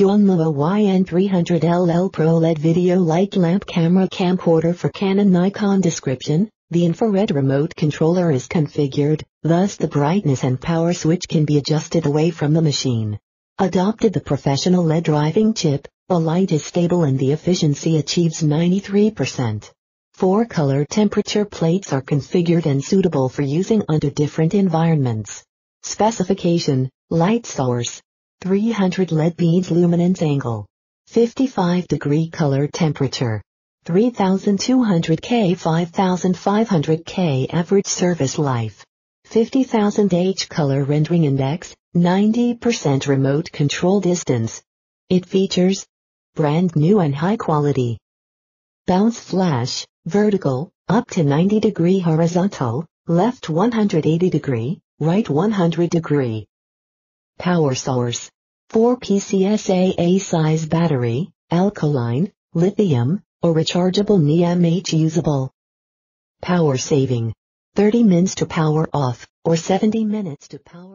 Yongnuo YN-300 LL Pro LED Video Light Lamp Camera Camcorder for Canon Nikon Description. The infrared remote controller is configured, thus the brightness and power switch can be adjusted away from the machine. Adopted the professional LED driving chip, the light is stable and the efficiency achieves 93%. 4 color temperature plates are configured and suitable for using under different environments. Specification: light source, 300 LED beads luminance angle, 55° color temperature, 3200 K 5500 K average service life, 50,000 H color rendering index, 90% remote control distance. It features brand new and high quality bounce flash, vertical, up to 90° horizontal, left 180°, right 100°. Power source: 4 PCSAA size battery, alkaline, lithium, or rechargeable Ni-MH usable. Power saving: 30 minutes to power off, or 70 minutes to power